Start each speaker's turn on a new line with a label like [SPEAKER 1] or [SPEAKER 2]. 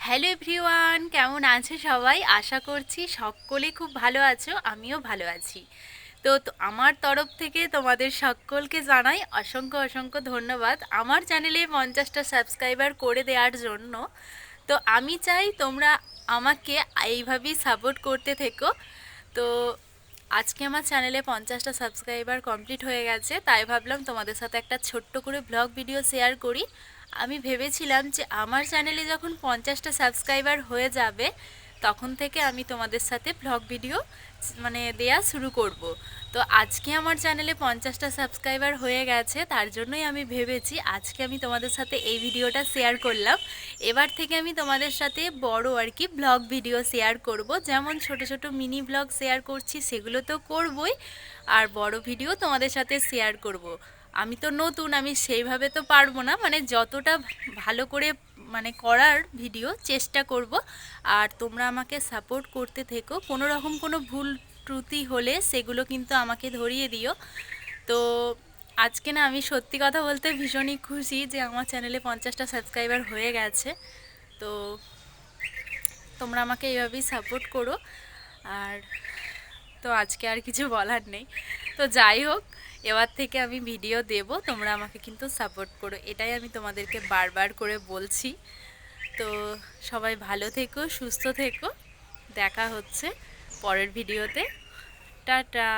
[SPEAKER 1] Hello everyone, কেমন আছে সবাই? আশা করছি সকলে খুব ভালো আছো, আমিও ভালো আছি। তো আমার তরফ থেকে তোমাদের সকলকে জানাই অসংখ্য অসংখ্য ধন্যবাদ আমার চ্যানেলে 50টা সাবস্ক্রাইবার করে দেওয়ার জন্য। তো আমি চাই তোমরা আমাকে এইভাবেই সাপোর্ট করতে থেকো। তো আজকে আমার চ্যানেলে 50টা সাবস্ক্রাইবার কমপ্লিট হয়ে গেছে, তাই ভাবলাম তোমাদের সাথে একটা ছোট্ট করে ব্লগ ভিডিও শেয়ার করি। আমি ভেবেছিলাম যে আমার চ্যানেলে যখন 50টা সাবস্ক্রাইবার হয়ে যাবে তখন থেকে আমি তোমাদের সাথে ব্লগ ভিডিও দেয়া শুরু করব। তো আজকে আমার চ্যানেলে 50টা সাবস্ক্রাইবার হয়ে গেছে, তার জন্যই আমি ভেবেছি আজকে আমি তোমাদের সাথে এই ভিডিওটা শেয়ার করলাম। এবার থেকে আমি তোমাদের সাথে বড় আর কি ব্লগ ভিডিও শেয়ার করব, যেমন ছোট ছোট মিনি ব্লগ শেয়ার করছি সেগুলো তো করবই, আর বড় ভিডিও তোমাদের সাথে শেয়ার করব। আমি তো নতুন, আমি সেইভাবে তো পারবো না, যতটা ভালো করে করার ভিডিও চেষ্টা করব। আর তোমরা আমাকে সাপোর্ট করতে থেকো, কোনো রকম কোনো ভুল ত্রুটি হলে সেগুলো কিন্তু আমাকে ধরিয়ে দিও। তো আজকে না আমি সত্যি কথা বলতে ভীষণই খুশি যে আমার চ্যানেলে 50টা সাবস্ক্রাইবার হয়ে গেছে। তো তোমরা আমাকে এইভাবেই সাপোর্ট করো। আর তো আজকে আর কিছু বলার নেই। তো যাই হোক, এবার থেকে আমি ভিডিও দেব, তোমরা আমাকে কিন্তু সাপোর্ট করো, এটাই আমি তোমাদেরকে বারবার করে বলছি। তো সবাই ভালো থেকো, সুস্থ থেকো, দেখা হচ্ছে পরের ভিডিওতে। টাটা।